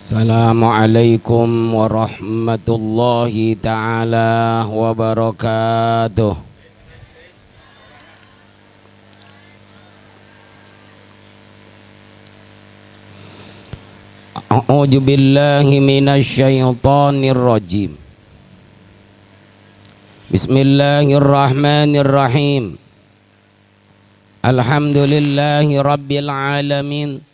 Assalamualaikum warahmatullahi ta'ala wabarakatuh. A'udzu billahi minasy syaithanir rajim. Bismillahirrahmanirrahim. Alhamdulillahi rabbil alamin.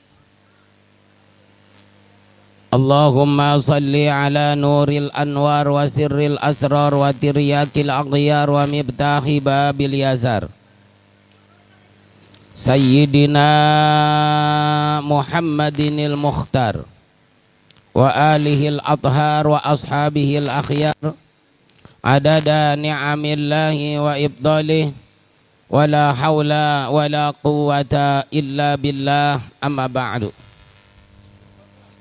Allahumma salli ala nuril anwar wa sirril asrar wa tiryakil aghyar wa mibtahi babil yazar Sayyidina Muhammadinil Mukhtar wa alihil athhar wa ashabihil akhyar adada ni'amillahi wa ibdalih wa la hawla wa la quwwata illa billah amma ba'du.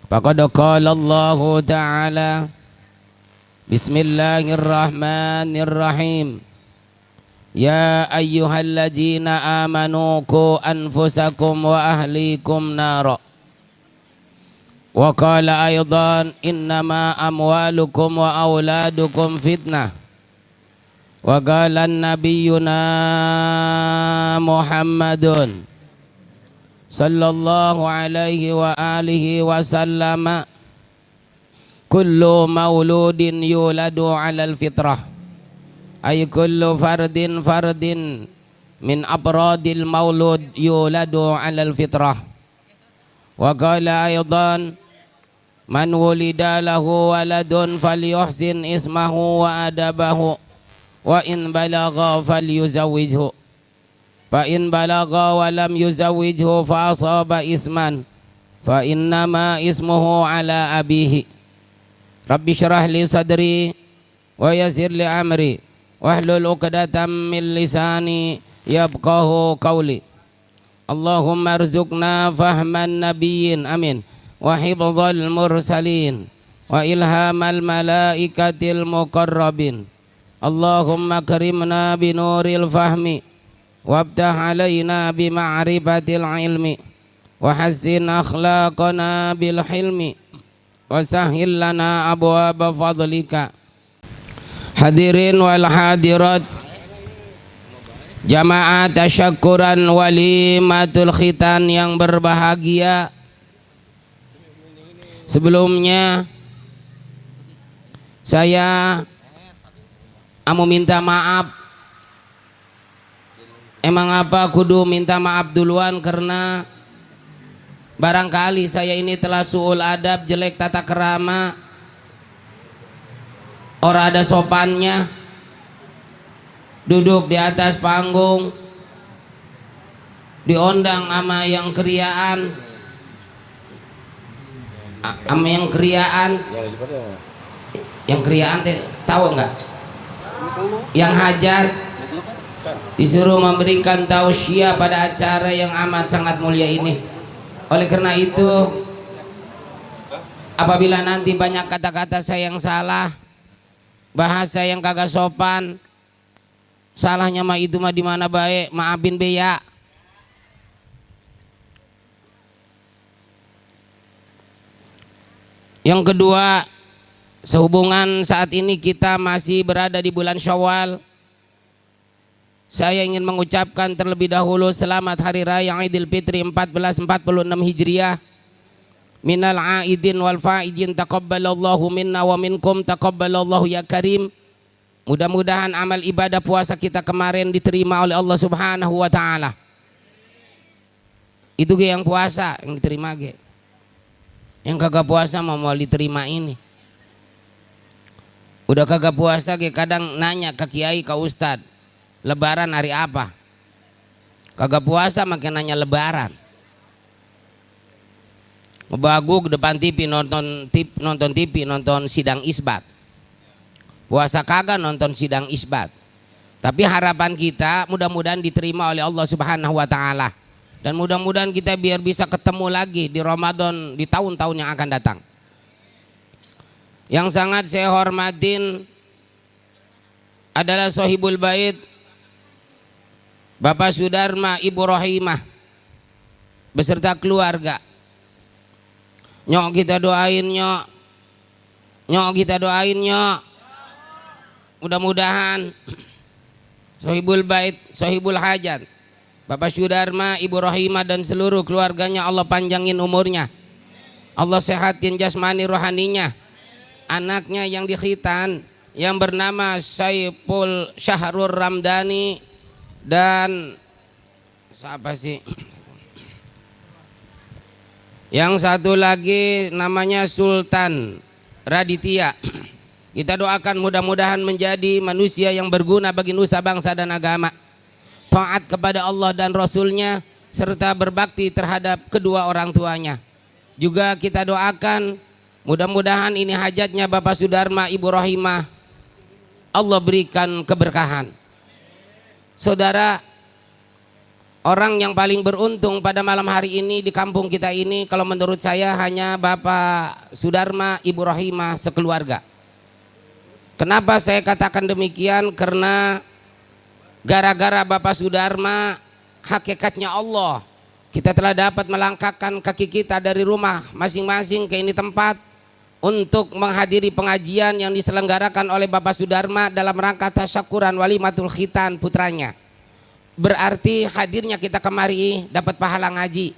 Faqad qala Allah Ta'ala Bismillahirrahmanirrahim. Ya ayyuhalladzina amanu qu anfusakum wa ahlikum nara. Wa qala aydan innama amwalukum wa auladukum fitnah. Wa qala nabiyyuna Muhammadun sallallahu alaihi wa alihi wa sallama kullu mauludin yuladu alal fitrah ay kullu fardin min abradil maulud yuladu alal fitrah. Wa qala aydan man wulida lahu waladun falyuhsin ismahu wa adabahu wa in balagha falyuzawwijhu fa in balagha wa lam yuzawwijhu fa asaba isman fa innama ismuhu ala abihi. Rabbi syrah li sadri wa yassir li amri wahlul 'uqdatam min lisani yafqahu qawli. Allahumma arzuqna fahman nabiyyin amin wa hifdzal mursalin wa ilhamal malaikatil muqarrabin. Allahumma karimna binuril fahmi wabtah alaina bima'rifatil ilmi wa hassin akhlaqana bil hilmi wa sahhil lana abwaaba fadlika. Hadirin wal hadirat, jamaah tasyakkuran walimatul khitan yang berbahagia. Sebelumnya saya mau minta maaf. Emang apa kudu minta maaf duluan, karena barangkali saya ini telah suul adab, jelek tata kerama, ora ada sopannya, duduk di atas panggung diondang sama yang kriaan, yang kriaan teh tahu nggak? Yang hajar disuruh memberikan tausiah pada acara yang amat sangat mulia ini. Oleh karena itu, apabila nanti banyak kata-kata saya yang salah, bahasa yang kagak sopan, salahnya mah itu mah di mana baik, maafin be ya. Yang kedua, sehubungan saat ini kita masih berada di bulan Syawal, saya ingin mengucapkan terlebih dahulu selamat Hari Raya Idul Fitri 1446 Hijriah. Minal aidin wal faizin taqabbalallahu minna wa minkum taqabbalallahu ya karim. Mudah-mudahan amal ibadah puasa kita kemarin diterima oleh Allah Subhanahu wa taala. Itu ge yang puasa yang diterima ge. Yang kagak puasa mau diterima ini. Udah kagak puasa ge kadang nanya ke kiai, ke ustad, Lebaran hari apa? Kagak puasa makin nanya Lebaran. Ngebaguk depan TV nonton TV, nonton sidang isbat. Puasa kagak nonton sidang isbat. Tapi harapan kita mudah-mudahan diterima oleh Allah Subhanahu wa taala. Dan mudah-mudahan kita biar bisa ketemu lagi di Ramadan di tahun-tahun yang akan datang. Yang sangat saya hormatin adalah Sohibul Bait Bapak Sudarma Ibu Rohimah beserta keluarga. Nyok kita doain nyok. Nyok kita doain nyok. Mudah-mudahan Sohibul Bait, Sohibul Hajat, Bapak Sudarma, Ibu Rohimah dan seluruh keluarganya Allah panjangin umurnya. Allah sehatin jasmani rohaninya. Anaknya yang dikhitan yang bernama Saiful Syahrul Ramdhani dan siapa sih? Yang satu lagi namanya Sultan Raditya. Kita doakan mudah-mudahan menjadi manusia yang berguna bagi nusa bangsa dan agama, taat kepada Allah dan Rasulnya, serta berbakti terhadap kedua orang tuanya. Juga kita doakan mudah-mudahan ini hajatnya Bapak Sudarma, Ibu Rohimah, Allah berikan keberkahan. Saudara, orang yang paling beruntung pada malam hari ini di kampung kita ini, kalau menurut saya hanya Bapak Sudarma, Ibu Rohimah sekeluarga. Kenapa saya katakan demikian? Karena gara-gara Bapak Sudarma, hakikatnya Allah, kita telah dapat melangkahkan kaki kita dari rumah masing-masing ke ini tempat untuk menghadiri pengajian yang diselenggarakan oleh Bapak Sudarma dalam rangka tasyakuran walimatul khitan putranya. Berarti hadirnya kita kemari dapat pahala ngaji.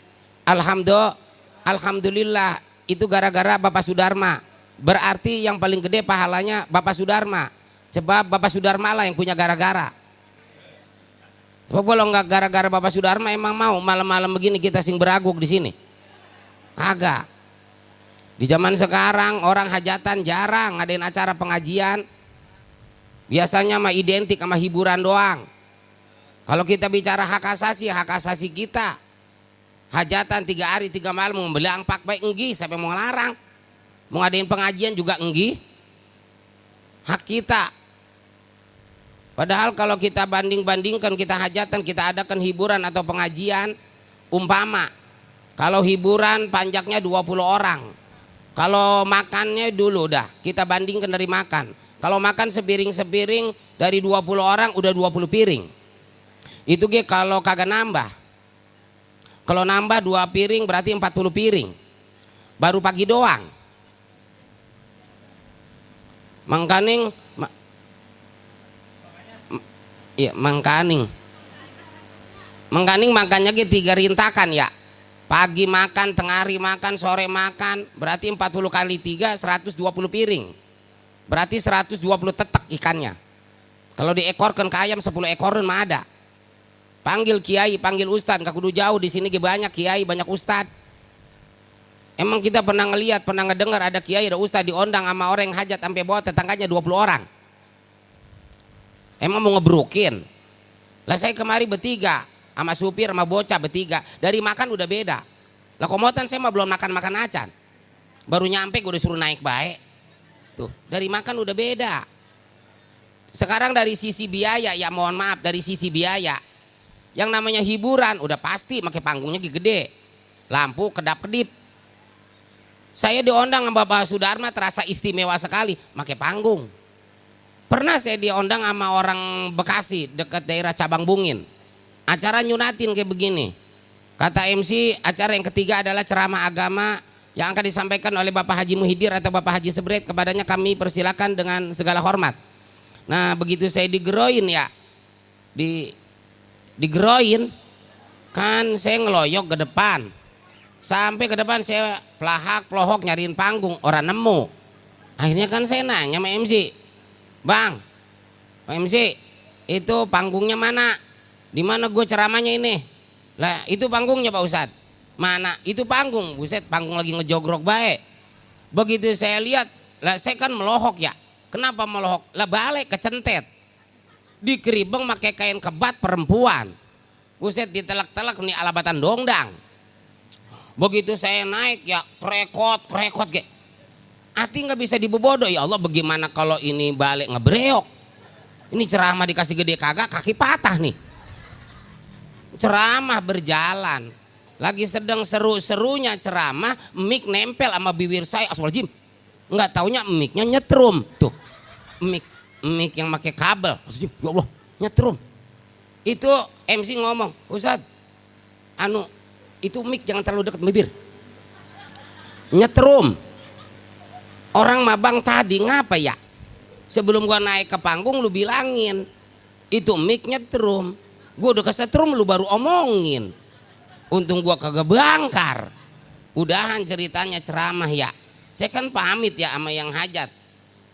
Alhamdulillah itu gara-gara Bapak Sudarma. Berarti yang paling gede pahalanya Bapak Sudarma. Sebab Bapak Sudarma lah yang punya gara-gara. Sebab kalau nggak gara-gara Bapak Sudarma, emang mau malam-malam begini kita sing beraguk di sini? Agak. Di zaman sekarang orang hajatan jarang ngadain acara pengajian. Biasanya mah identik sama hiburan doang. Kalau kita bicara hak asasi kita. Hajatan 3 hari 3 malam membeli angpak baik enggi, siapa yang mau ngelarang? Mau ngadain pengajian juga enggi. Hak kita. Padahal kalau kita banding-bandingkan, kita hajatan, kita adakan hiburan atau pengajian, umpama kalau hiburan panjaknya 20 orang, kalau makannya dulu dah kita bandingkan dari makan. Kalau makan sepiring-sepiring dari 20 orang udah 20 piring. Itu kalau kagak nambah. Kalau nambah 2 piring berarti 40 piring. Baru pagi doang. Mangkaning makannya 3 rintakan ya. Pagi makan, tengah hari makan, sore makan, berarti 40 kali 3 120 piring. Berarti 120 tetek ikannya. Kalau diekorkan ke ayam 10 ekoran mah ada. Panggil kiai, panggil ustad, gak kudu jauh, di sini banyak kiai, banyak ustad. Emang kita pernah ngelihat, pernah ngedengar ada kiai, ada ustad diondang sama orang yang hajat sampai bawa tetangganya 20 orang. Emang mau ngebrukin? Lah saya kemari bertiga, sama supir sama bocah bertiga. Dari makan udah beda. Lah komotan saya mah belum makan acan. Baru nyampe gue udah suruh naik baik. Tuh, dari makan udah beda. Sekarang dari sisi biaya, ya mohon maaf, dari sisi biaya. Yang namanya hiburan udah pasti pakai panggungnya gede. Lampu kedap-kedip. Saya diondang sama Bapak Sudarma terasa istimewa sekali, pakai panggung. Pernah saya diondang sama orang Bekasi dekat daerah Cabang Bungin. Acara nyunatin kayak begini. Kata MC, acara yang ketiga adalah ceramah agama yang akan disampaikan oleh Bapak Haji Muhyiddin atau Bapak Haji Sebret. Kepadanya kami persilakan dengan segala hormat. Nah begitu saya digeroin ya, digeroin kan saya ngeloyok ke depan. Sampai ke depan saya pelohok nyariin panggung, orang nemu. Akhirnya kan saya nanya sama MC, Bang, MC itu panggungnya mana? Di mana gue ceramahnya ini? Lah itu panggungnya Pak Ustad. Mana? Itu panggung. Buset, panggung lagi ngejogrok baik. Begitu saya lihat, lah saya kan melohok ya. Kenapa melohok? Lah balik kecentet. Dikeribeng pakai kain kebat perempuan. Buset, ditelak-telak nih alabatan dongdang. Begitu saya naik ya krekot kayak hati nggak bisa dibobodo. Ya Allah, bagaimana kalau ini balik ngebreok? Ini ceramah dikasih gede kagak, kaki patah nih. Ceramah berjalan, lagi sedang seru-serunya ceramah, mic nempel sama bibir saya, aswaljim. Nggak taunya micnya nyetrum tuh, mic yang pakai kabel. Aswaljim, ya Allah nyetrum. Itu MC ngomong, Ustad, itu mic jangan terlalu dekat bibir. nyetrum. Orang mabang tadi ngapa ya? Sebelum gua naik ke panggung lu bilangin itu mic nyetrum. Gua udah kesetrum lu baru omongin. Untung gua kagak bangkar. Udahan ceritanya ceramah ya. Saya kan pamit ya sama yang hajat.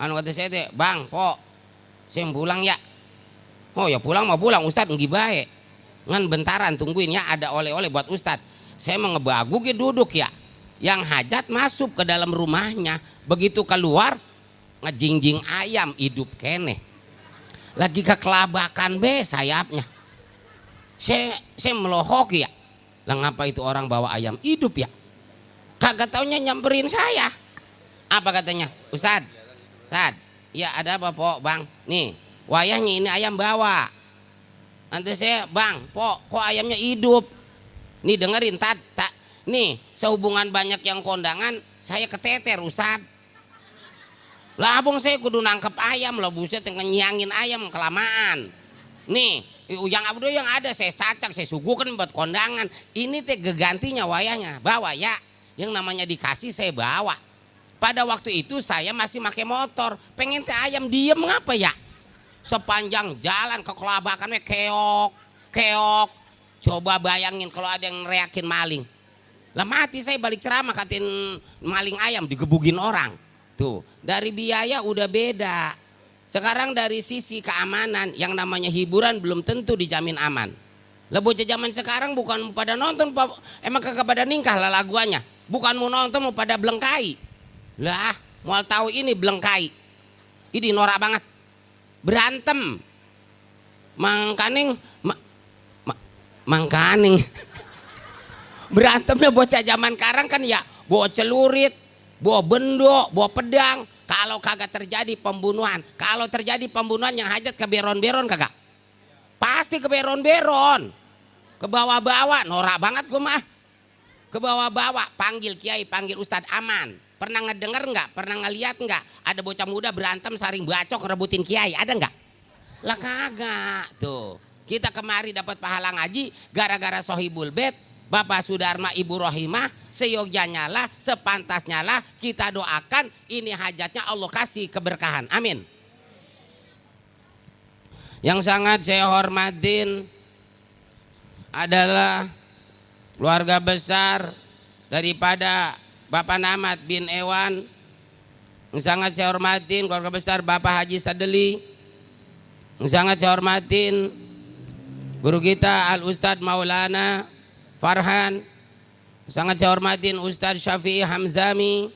Anu kata saya teh, "Bang, po, saya pulang ya." "Oh ya pulang mau pulang Ustad nggih bae." Ngan bentaran tungguin ya ada oleh-oleh buat Ustad. Saya mau ngebagu ge duduk ya. Yang hajat masuk ke dalam rumahnya, begitu keluar ngejingjing ayam hidup keneh. Lagi kekelabakan be sayapnya. Saya melohok ya. Lah ngapa itu orang bawa ayam hidup ya? Kagak taunya nyamperin saya. Apa katanya? Ustad, ya ada apa po bang? Nih wayahnya ini ayam bawa. Nanti saya bang, po kok ayamnya hidup? Nih dengerin nih sehubungan banyak yang kondangan saya keteter Ustad. Lah abang saya kudu nangkep ayam lah buset ngenyangin ayam kelamaan. Nih yang ada saya sacak saya suguhkan buat kondangan. Ini teh gegantinya wayahnya bawa ya. Yang namanya dikasih saya bawa. Pada waktu itu saya masih pakai motor. Pengen teh ayam diem ngapa ya? Sepanjang jalan kekelabakannya keok. Coba bayangin kalau ada yang neriakin maling. Lah mati saya balik ceramah katain maling ayam digebugin orang. Tuh, dari biaya udah beda. Sekarang dari sisi keamanan yang namanya hiburan belum tentu dijamin aman. Lah bocah zaman sekarang bukan pada nonton, emang kagak pada ningkah lah laguannya. Bukan mau nonton mau pada belengkai. Lah, mau tahu ini belengkai. Ini norak banget. Berantem. Mangkaning. Berantemnya bocah zaman sekarang kan ya bawa celurit, bawa bendo, bawa pedang. Kalau kagak terjadi pembunuhan, kalau terjadi pembunuhan yang hajat ke beron-beron kagak? Pasti ke beron-beron. Ke bawah-bawah, norak banget gue mah. Ke bawah-bawah, panggil kiai, panggil ustadz aman. Pernah ngedenger nggak? Pernah ngeliat nggak? Ada bocah muda berantem saring bacok rebutin kiai, ada nggak? Lah kagak. Tuh, kita kemari dapat pahala ngaji gara-gara sohibul bed. Bapak Sudarma Ibu Rohimah seyogyanya lah sepantasnya lah kita doakan ini hajatnya Allah kasih keberkahan amin. Yang sangat saya hormatin adalah keluarga besar daripada Bapak Namat bin Ewan. Yang sangat saya hormatin keluarga besar Bapak Haji Sadeli. Yang sangat saya hormatin guru kita Al Ustadz Maulana Farhan. Sangat saya hormatin Ustadz Syafi'i Hamzami.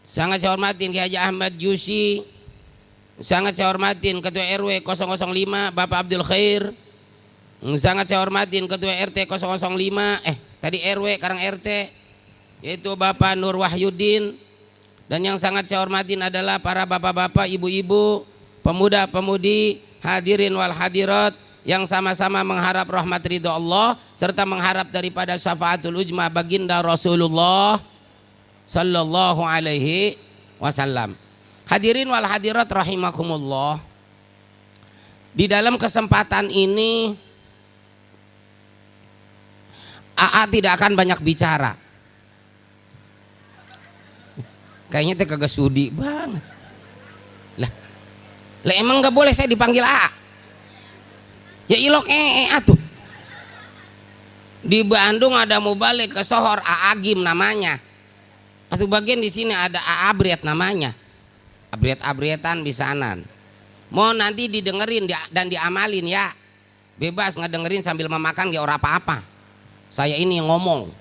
Sangat saya hormatin Ki Haji Ahmad Jusi. Sangat saya hormatin Ketua RW 005 Bapak Abdul Khair. Sangat saya hormatin Ketua RT 005 tadi RW sekarang RT yaitu Bapak Nur Wahyudin. Dan yang sangat saya hormatin adalah para bapak-bapak, ibu-ibu, pemuda-pemudi, hadirin wal hadirat yang sama-sama mengharap rahmat ridho Allah serta mengharap daripada syafaatul ujma baginda Rasulullah sallallahu alaihi wasallam. Hadirin wal hadirat rahimakumullah. Di dalam kesempatan ini AA tidak akan banyak bicara. Kayaknya teh kagak sudi banget. Lah emang nggak boleh saya dipanggil AA? Ya ilok atuh. Di Bandung ada mubalik ke Sohor Aagim namanya. Atau bagian di sini ada Aabret namanya. Abret-abretan bisanan. Mau nanti didengerin dan diamalin ya. Bebas ngedengerin sambil memakan gak ora apa-apa. Saya ini yang ngomong.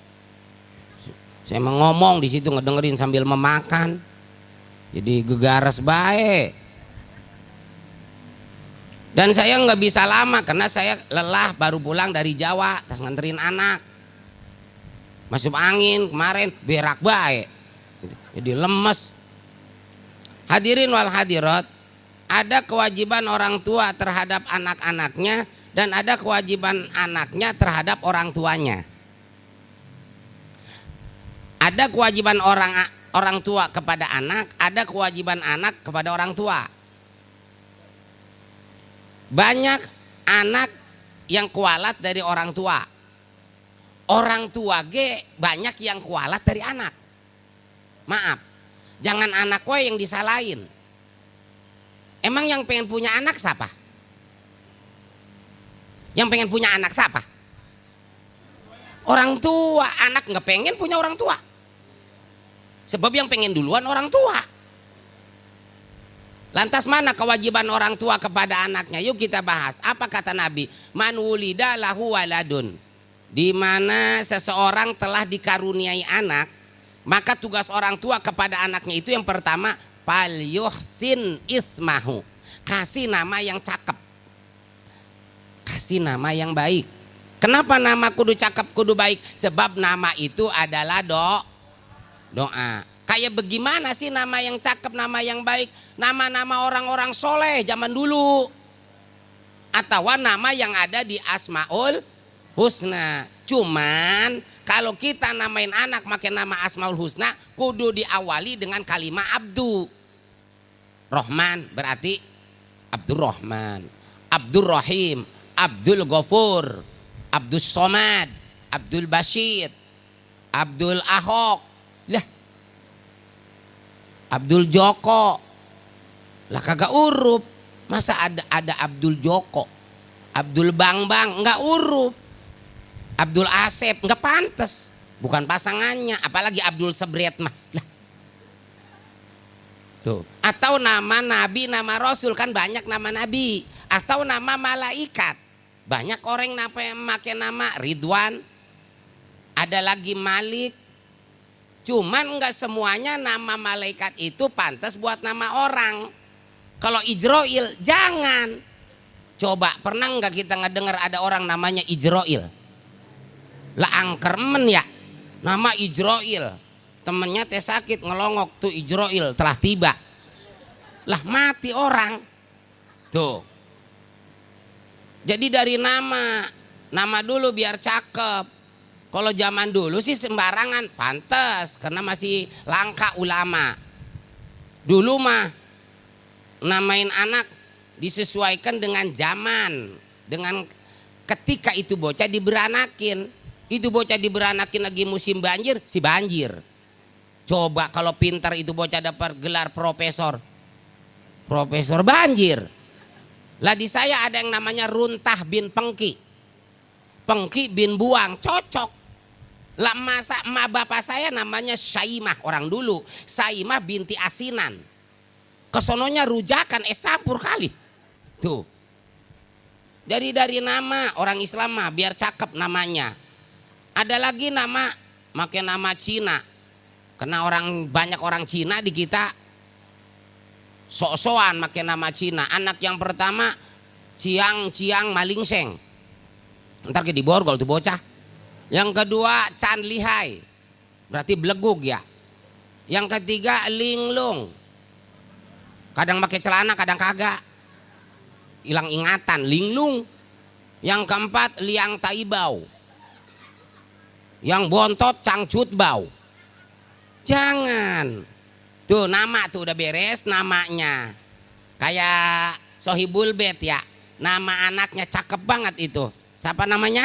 Saya mau ngomong di situ ngedengerin sambil memakan. Jadi gegares baik. Dan saya nggak bisa lama karena saya lelah baru pulang dari Jawa, tas nganterin anak. Masuk angin kemarin berak baik. Jadi lemes. Hadirin wal hadirat, ada kewajiban orang tua terhadap anak-anaknya dan ada kewajiban anaknya terhadap orang tuanya. Ada kewajiban orang tua kepada anak, ada kewajiban anak kepada orang tua. Banyak anak yang kualat dari orang tua. Orang tua ge banyak yang kualat dari anak. Maaf, jangan anak gue yang disalahin. Emang yang pengen punya anak siapa? Yang pengen punya anak siapa? Orang tua. Anak nggak pengen punya orang tua. Sebab yang pengen duluan orang tua. Lantas mana kewajiban orang tua kepada anaknya? Yuk kita bahas. Apa kata Nabi? Man wulida lahu waladun. Di mana seseorang telah dikaruniai anak, maka tugas orang tua kepada anaknya itu yang pertama, fal yuhsin ismahu. Kasih nama yang cakep. Kasih nama yang baik. Kenapa nama kudu cakep, kudu baik? Sebab nama itu adalah doa. Kayak bagaimana sih nama yang cakep, nama yang baik? Nama-nama orang-orang soleh zaman dulu. Atau nama yang ada di Asmaul Husna. Cuman kalau kita namain anak makin nama Asmaul Husna, kudu diawali dengan kalimat Abdu. Rohman berarti Abdurrahman, Abdurrahim, Abdul Ghafur, Abdul Somad, Abdul Bashir, Abdul Ahok, lah Abdul Joko, lah kagak urup. Masa ada Abdul Joko, Abdul Bang, nggak urup. Abdul Asep nggak pantas, bukan pasangannya. Apalagi Abdul Sebret mah. Lah. Tuh. Atau nama Nabi, nama Rasul, kan banyak nama Nabi. Atau nama malaikat, banyak orang yang pakai nama Ridwan. Ada lagi Malik. Cuman nggak semuanya nama malaikat itu pantas buat nama orang. Kalau Ijroil jangan. Coba pernah nggak kita ngedengar ada orang namanya Ijroil? Lah angkermen ya, nama Ijroil. Temennya teh sakit ngelongok tuh Ijroil telah tiba. Lah mati orang. Tuh. Jadi dari nama dulu biar cakep. Kalau zaman dulu sih sembarangan, pantas karena masih langka ulama. Dulu mah namain anak disesuaikan dengan zaman, dengan ketika itu bocah diberanakin. Itu bocah diberanakin lagi musim banjir, si banjir. Coba kalau pintar itu bocah dapat gelar profesor banjir. Lah di saya ada yang namanya Runtah bin Pengki bin Buang, cocok. Lah masa emak bapak saya namanya Syaimah, orang dulu Syaimah binti Asinan. Kesononya rujakan campur kali. Tuh. Jadi dari nama orang Islam mah biar cakep namanya. Ada lagi nama makin nama Cina. Karena banyak orang Cina di kita sok-sokan makin nama Cina. Anak yang pertama Ciang Malingseng. Ntar ke di borgol tuh bocah. Yang kedua Chan Lihai. Berarti belegug ya. Yang ketiga Linglung. Kadang pakai celana, kadang kagak. Hilang ingatan, linglung. Yang keempat Liang Taibau. Yang bontot Cangcut Bau. Jangan. Tuh nama tuh udah beres namanya. Kayak Sohibul Bet ya. Nama anaknya cakep banget itu. Siapa namanya?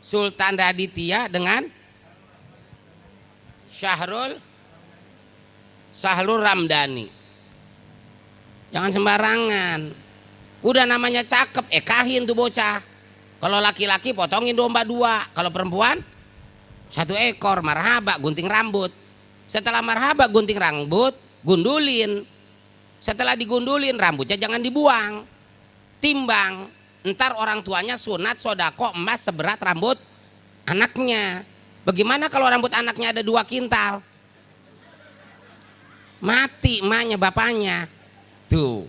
Sultan Raditya dengan Syahrul Ramdhani. Jangan sembarangan. Udah namanya cakep, kahin tuh bocah. Kalau laki-laki potongin domba 2. Kalau perempuan 1 ekor, marhaba gunting rambut. Setelah marhaba gunting rambut, gundulin. Setelah digundulin rambutnya jangan dibuang. Timbang. Ntar orang tuanya sunat sodako emas seberat rambut anaknya. Bagaimana kalau rambut anaknya ada 2 kintal? Mati emaknya bapaknya. Tuh.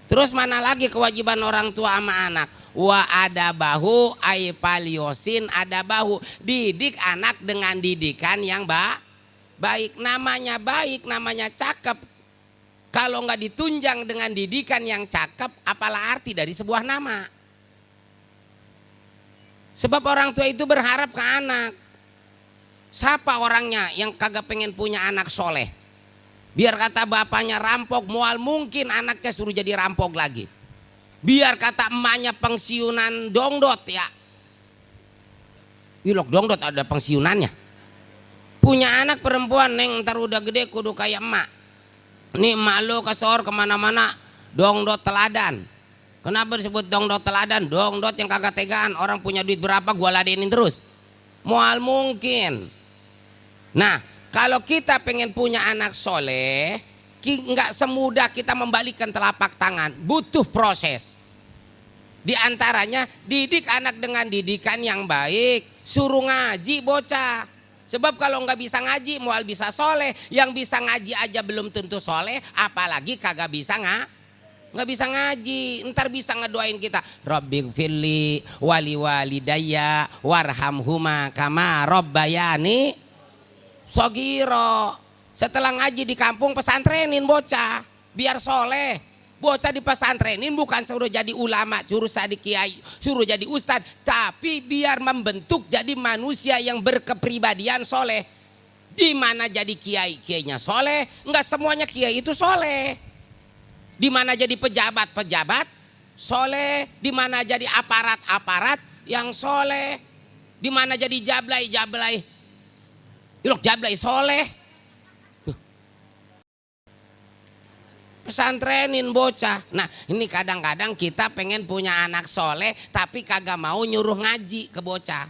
Terus mana lagi kewajiban orang tua sama anak? Wa adabahu ay paliosin adabahu. Didik anak dengan didikan yang baik. Namanya baik, namanya cakep. Kalau nggak ditunjang dengan didikan yang cakep, apalah arti dari sebuah nama? Sebab orang tua itu berharap ke anak. Siapa orangnya yang kagak pengen punya anak soleh? Biar kata bapaknya rampok, mual mungkin anaknya suruh jadi rampok lagi. Biar kata emaknya pensiunan dongdot ya. Ilok dongdot ada pensiunannya. Punya anak perempuan neng ntar udah gede kudu kayak emak. Nih emak lo kesor kemana-mana dongdot teladan. Kenapa disebut dongdot teladan? Dongdot yang kagak tegaan, orang punya duit berapa gua ladenin terus. Mual mungkin. Nah kalau kita pengen punya anak soleh, nggak semudah kita membalikkan telapak tangan, butuh proses. Di antaranya didik anak dengan didikan yang baik, suruh ngaji bocah. Sebab kalau nggak bisa ngaji, mual bisa soleh. Yang bisa ngaji aja belum tentu soleh, apalagi kagak bisa nggak bisa ngaji. Ntar bisa ngedoain kita, Rabbighfirli wali walidayya warhamhuma kama rabbayani shogiro. Setelah ngaji di kampung pesantrenin bocah biar soleh. Bocah di pesantrenin bukan suruh jadi ulama, suruh jadi kiai, suruh jadi ustad, tapi biar membentuk jadi manusia yang berkepribadian soleh. Di mana jadi kiai, kiainya soleh, nggak semuanya kiai itu soleh. Di mana jadi pejabat soleh, di mana jadi aparat yang soleh, di mana jadi jablay soleh. Pesantrenin bocah. Nah ini kadang-kadang kita pengen punya anak soleh tapi kagak mau nyuruh ngaji ke bocah.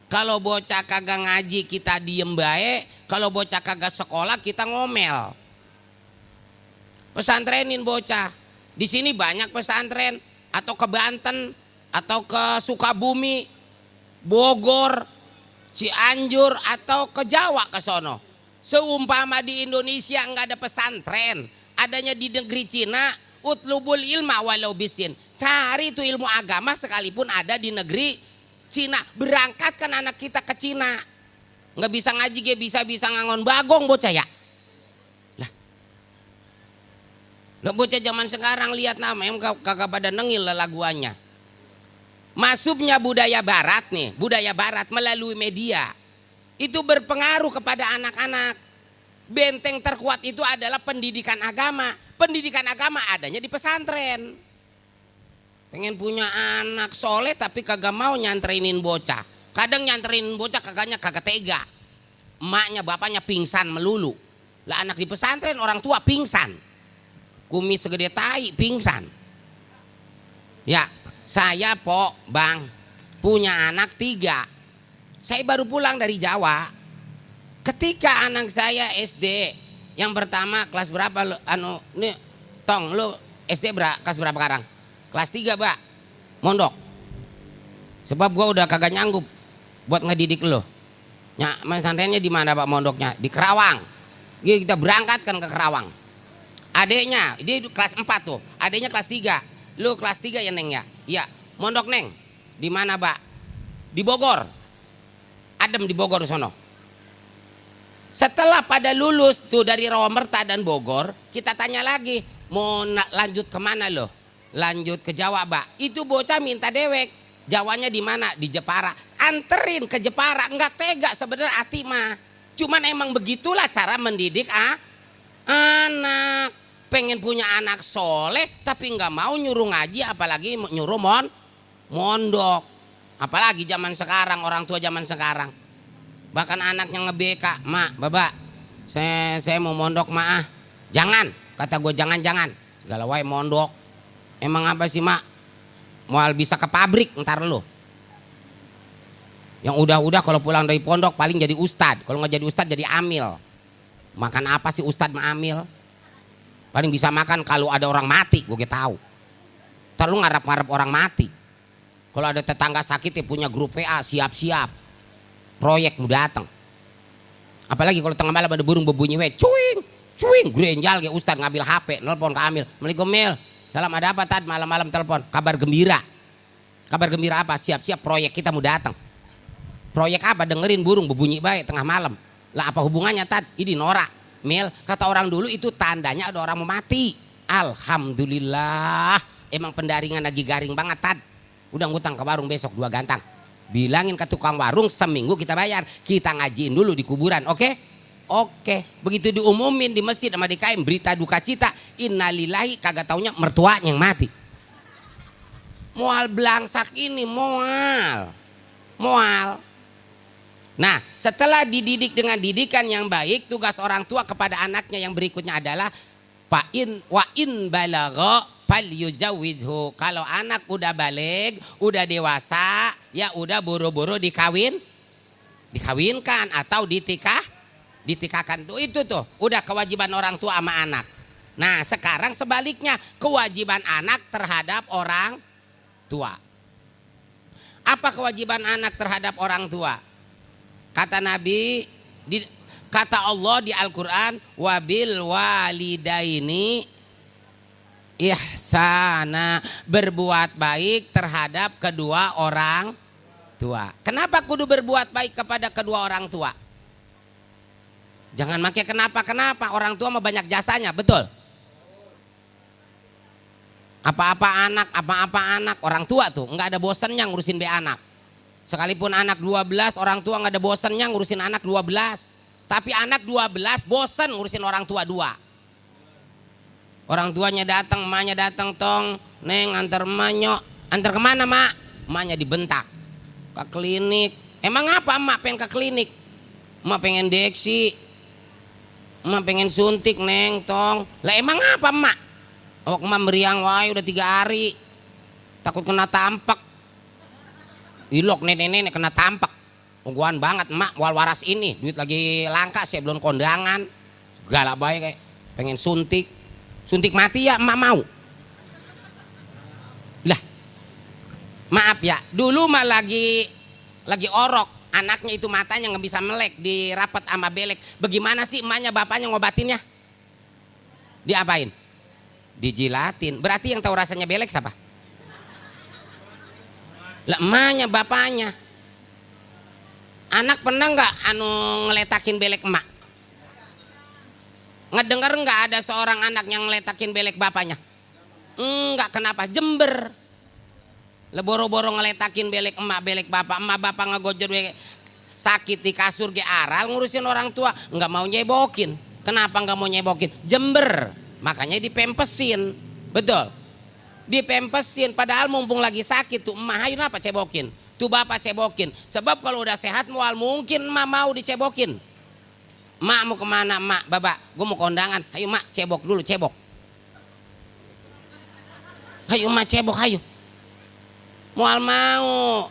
Kalau bocah kagak ngaji kita diem baik, kalau bocah kagak sekolah kita ngomel. Pesantrenin bocah. Di sini banyak pesantren, atau ke Banten, atau ke Sukabumi, Bogor, Cianjur, atau ke Jawa ke sono. Seumpama di Indonesia nggak ada pesantren, adanya di negeri Cina, utlubul ilma walau bisin. Cari itu ilmu agama sekalipun ada di negeri Cina. Berangkatkan anak kita ke Cina. Nggak bisa ngaji, bisa ngangon bagong bocah ya. Lah bocah zaman sekarang lihat nama yang kagak pada nengil laguannya. Masuknya budaya barat nih, budaya barat melalui media. Itu berpengaruh kepada anak-anak. Benteng terkuat itu adalah pendidikan agama. Pendidikan agama adanya di pesantren. Pengen punya anak soleh tapi kagak mau nyantrinin bocah. Kadang nyantrinin bocah kagak tega. Emaknya bapaknya pingsan melulu. Lah anak di pesantren orang tua pingsan. Kumis segede tai pingsan. Ya saya bang punya anak 3. Saya baru pulang dari Jawa. Ketika anak saya SD, yang pertama kelas berapa lo? Lo SD kelas berapa sekarang? Kelas 3 Mbak, mondok. Sebab gua udah kagak nyanggup buat ngedidik lo. Pesantrennya di mana Pak mondoknya? Di Kerawang. Kita berangkatkan ke Kerawang. Adeknya, dia kelas 4 tuh. Adeknya kelas 3. Lo kelas 3 ya Neng ya? Iya. Mondok Neng. Di mana Mbak? Di Bogor. Adem di Bogor sono. Setelah pada lulus tuh dari Rawamerta dan Bogor, kita tanya lagi, mau lanjut kemana loh? Lanjut ke Jawa, Mbak. Itu bocah minta dewek. Jawanya di mana? Di Jepara. Anterin ke Jepara, nggak tega sebenarnya hati mah. Cuman emang begitulah cara mendidik anak. Pengen punya anak soleh, tapi nggak mau nyuruh ngaji, apalagi nyuruh mondok. Apalagi zaman sekarang, orang tua zaman sekarang. Bahkan anaknya nge-BK, mak, baba, saya mau mondok mak. Jangan, kata gue jangan. Segala wae mondok. Emang apa sih mak? Mual bisa ke pabrik ntar lo. Yang udah kalau pulang dari pondok paling jadi ustad. Kalau nggak jadi ustad jadi amil. Makan apa sih ustad sama amil? Paling bisa makan kalau ada orang mati, gue tahu. Ntar lu ngarap orang mati. Kalau ada tetangga sakit ya punya grup PA, siap-siap. Proyek mau datang. Apalagi kalau tengah malam ada burung berbunyi cuing grenjal ke ustad ngambil HP, nelpon ke Amil. Assalamualaikum Mil. Salam, ada apa Tad? Malam-malam telepon. Kabar gembira. Kabar gembira apa? Siap-siap proyek kita mau datang. Proyek apa? Dengerin burung berbunyi baik tengah malam. Lah apa hubungannya Tad? Ini norak. Mil, kata orang dulu itu tandanya ada orang mau mati. Alhamdulillah. Emang pendaringan lagi garing banget Tad. Udah ngutang ke warung besok 2 gantang. Bilangin ke tukang warung seminggu kita bayar. Kita ngajiin dulu di kuburan, oke? Oke. Begitu diumumin di masjid sama di KM berita duka cita, innalillahi, kagak taunya mertuanya yang mati. Mual belangsak ini, mual. Nah, setelah dididik dengan didikan yang baik, tugas orang tua kepada anaknya yang berikutnya adalah wa in balagha falyujawizhu. Kalau anak udah balik, udah dewasa, ya udah buru-buru dikawinkan atau ditikahkan. Itu tuh udah kewajiban orang tua sama anak. Nah, sekarang sebaliknya, kewajiban anak terhadap orang tua. Apa kewajiban anak terhadap orang tua? Kata Nabi, kata Allah di Al-Quran, wabil walidaini ihsana, berbuat baik terhadap kedua orang tua. Kenapa kudu berbuat baik kepada kedua orang tua? Jangan pakai kenapa-kenapa, orang tua mah banyak jasanya, betul? Apa-apa anak, orang tua tuh nggak ada bosannya ngurusin be anak. Sekalipun anak 12, orang tua nggak ada bosannya ngurusin anak 12. Tapi anak 12 bosan ngurusin orang tua 2. Orang tuanya datang, emaknya datang, tong, neng antar emaknya. Antar kemana mak? Emaknya dibentak. Ke klinik. Emang apa emak pengen ke klinik? Emak pengen deksi. Emak pengen suntik neng, tong. Lah emang apa emak? Oh emak meriang, wah udah 3 hari. Takut kena tampak. Ilok nenek-nenek kena tampak. Ungguan banget emak waras ini. Duit lagi langka, saya belum kondangan. Segala baik kayak pengen suntik. Suntik mati ya emak mau. Lah maaf ya, dulu mah lagi orok. Anaknya itu matanya nggak bisa melek, dirapat sama belek. Bagaimana sih emaknya bapaknya ngobatinnya? Diapain? Dijilatin. Berarti yang tahu rasanya belek siapa? Lah emaknya bapaknya. Anak pernah nggak ngeletakin belek emak? Ngedenger nggak ada seorang anak yang ngeletakin belek bapaknya? Enggak, kenapa? Jember. Leboro-boro ngeletakin belek emak, belek bapak. Emak bapak ngegojer sakit di kasur ge aral ngurusin orang tua, nggak mau nyebokin. Kenapa nggak mau nyebokin? Jember. Makanya dipempesin. Betul. Dipempesin, padahal mumpung lagi sakit tuh emak hayu apa cebokin, tuh bapak cebokin. Sebab kalau udah sehat mual mungkin emak mau dicebokin. Emak mau kemana emak? Bapak, gue mau kondangan. Hayu emak cebok dulu, cebok. Hayu emak cebok, hayu. Mual mau.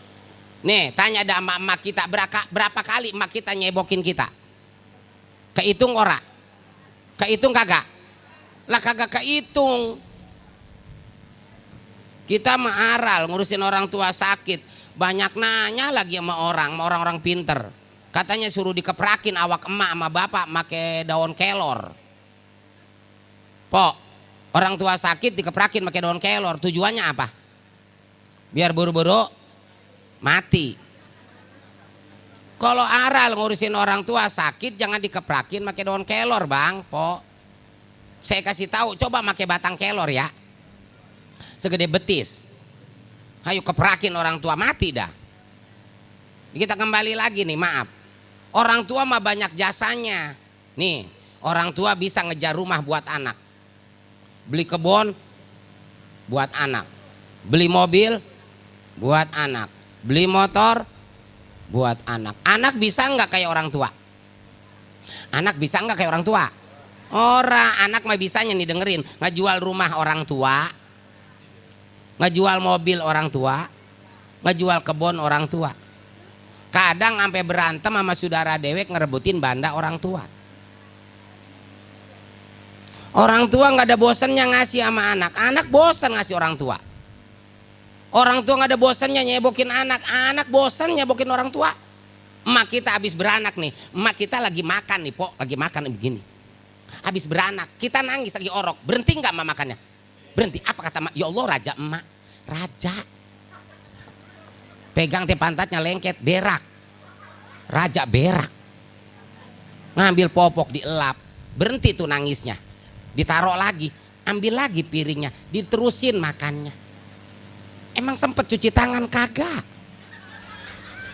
Nih tanya ada emak-emak kita, berapa kali emak kita nyebokin kita? Kehitung ora? Kehitung kagak? Lah kagak kehitung. Kita maaral ngurusin orang tua sakit, banyak nanya lagi sama orang-orang pinter. Katanya suruh dikeprakin awak emak sama bapak make daun kelor. Pok, orang tua sakit dikeprakin make daun kelor, tujuannya apa? Biar buru-buru mati. Kalau aral ngurusin orang tua sakit jangan dikeprakin make daun kelor, Bang. Pok, saya kasih tahu, coba make batang kelor ya. Segede betis. Hayu keprakin orang tua mati dah. Kita kembali lagi nih, maaf. Orang tua mah banyak jasanya. Nih, orang tua bisa ngejar rumah buat anak. Beli kebun buat anak. Beli mobil buat anak. Beli motor buat anak. Anak bisa nggak kayak orang tua? Anak bisa nggak kayak orang tua? Anak mah bisanya nih dengerin, ngejual rumah orang tua, ngejual mobil orang tua, ngejual kebun orang tua. Kadang sampai berantem sama saudara dewek ngerebutin banda orang tua. Orang tua nggak ada bosannya ngasih sama anak, anak bosan ngasih orang tua. Orang tua nggak ada bosannya nyebokin anak, anak bosan nyebokin orang tua. Emak kita habis beranak nih, emak kita lagi makan nih, Pok, lagi makan begini. Habis beranak, kita nangis lagi orok, berhenti nggak emak makannya? Berhenti. Apa kata emak? Ya Allah, raja emak, raja. Pegang teh pantatnya lengket, berak. Raja berak. Ngambil popok dielap, berhenti tuh nangisnya. Ditaruh lagi, ambil lagi piringnya, diterusin makannya. Emang sempet cuci tangan kagak?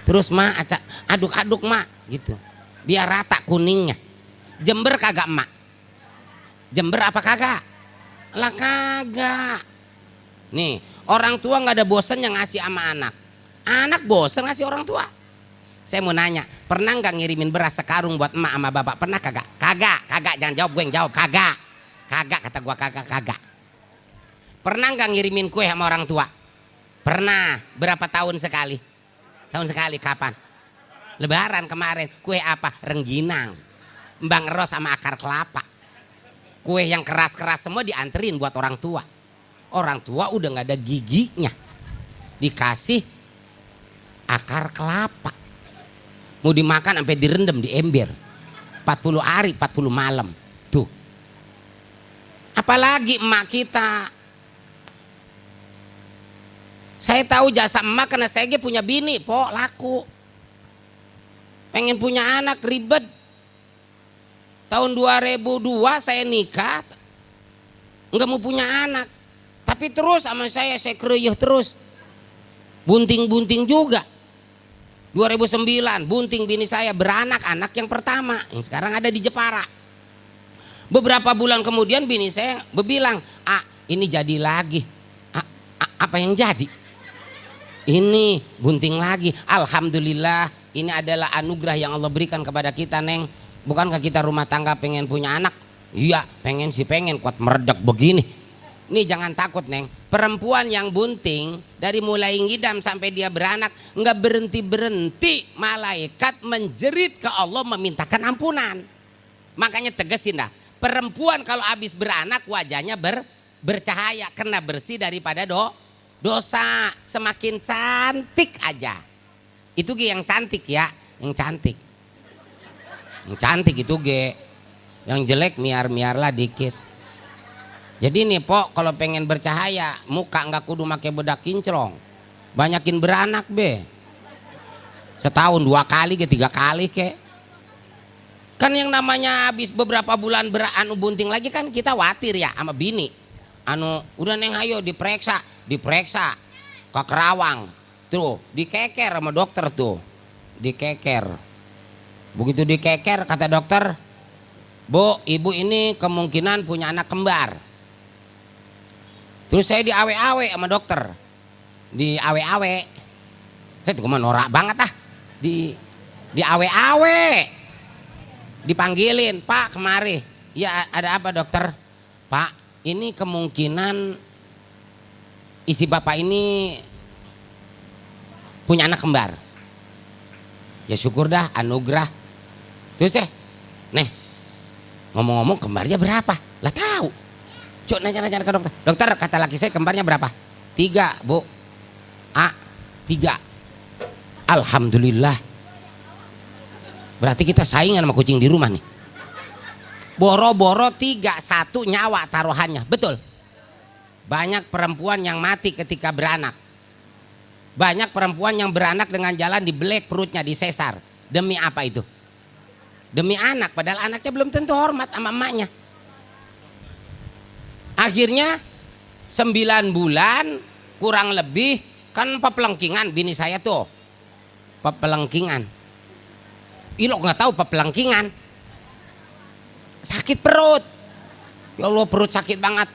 Terus mak aduk-aduk mak gitu, biar rata kuningnya. Jember kagak mak? Jember apa kagak? Lah kagak. Nih orang tua nggak ada bosan yang ngasih sama anak. Anak bosan ngasih orang tua. Saya mau nanya, Pernah nggak ngirimin beras sekarung buat emak sama bapak? Pernah kagak? Kagak, jangan jawab, gue yang jawab. Kagak kata gue, kagak. Pernah nggak ngirimin kue sama orang tua? Pernah. Berapa tahun sekali? Tahun sekali. Kapan? Lebaran kemarin. Kue apa? Rengginang, mbang ros sama akar kelapa. Kue yang keras-keras semua dianterin buat orang tua. Orang tua udah nggak ada giginya, dikasih akar kelapa. Mau dimakan sampai direndam di ember 40 hari 40 malam. Tuh. Apalagi emak kita. Saya tahu jasa emak karena saya punya bini, laku. Pengen punya anak ribet. Tahun 2002 saya nikah, nggak mau punya anak. Tapi terus sama saya keruyuh terus. Bunting-bunting juga. 2009 bunting bini saya beranak, anak yang pertama yang sekarang ada di Jepara. Beberapa bulan kemudian bini saya berbilang, ini jadi lagi. Apa yang jadi? Ini bunting lagi. Alhamdulillah, ini adalah anugerah yang Allah berikan kepada kita, Neng. Bukankah kita rumah tangga pengen punya anak? Iya, pengen kuat meredak begini. Nih jangan takut, Neng. Perempuan yang bunting dari mulai ngidam sampai dia beranak nggak berhenti, malaikat menjerit ke Allah memintakan ampunan. Makanya tegesin dah, perempuan kalau habis beranak wajahnya bercahaya karena bersih daripada dosa. Semakin cantik aja. Itu yang cantik ya, yang cantik. Yang cantik itu yang jelek miar-miarlah dikit. Jadi nih Pok, kalau pengen bercahaya muka nggak kudu make bedak kinclong, banyakin beranak setahun 2 kali 3 kali kan yang namanya habis beberapa bulan bunting lagi kan kita khawatir ya sama bini. Udah Neng ayo diperiksa ke Kerawang tuh, dikeker sama dokter tuh, dikeker. Begitu dikeker kata dokter, Bu, ibu ini kemungkinan punya anak kembar. Terus saya di awe-awe sama dokter, di awe-awe, saya tuh norak banget di awe-awe, dipanggilin, Pak kemari, ya ada apa dokter? Pak, ini kemungkinan isi bapak ini punya anak kembar. Ya syukur dah, anugerah. Terus Nih ngomong-ngomong kembarnya berapa? Lah tahu. Cuk nanya ke dokter. Dokter, kata laki saya kembarnya berapa? 3, Bu. 3. Alhamdulillah. Berarti kita saingan sama kucing di rumah nih. Boro-boro 3, 1 nyawa taruhannya. Betul. Banyak perempuan yang mati ketika beranak. Banyak perempuan yang beranak dengan jalan dibelek perutnya, disesar. Demi apa itu? Demi anak, padahal anaknya belum tentu hormat sama emaknya. Akhirnya 9 bulan kurang lebih kan pepelengkingan bini saya tuh. Pepelengkingan. Ilo nggak tahu pepelengkingan. Sakit perut. Ya Allah, perut sakit banget.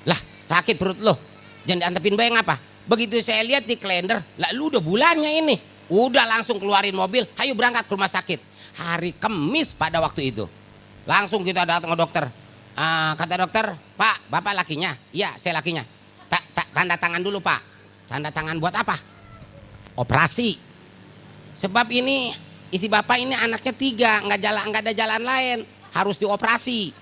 Lah, sakit perut lo. Jangan diantepin bayang apa? Begitu saya lihat di kalender, lah lu udah bulannya ini. Udah langsung keluarin mobil, ayo berangkat ke rumah sakit. Hari Kamis pada waktu itu. Langsung kita datang ke dokter. Kata dokter, Pak, Bapak lakinya? Iya, saya lakinya. Tanda tangan dulu, Pak. Tanda tangan buat apa? Operasi. Sebab ini isi Bapak ini anaknya 3, nggak ada jalan lain, harus dioperasi.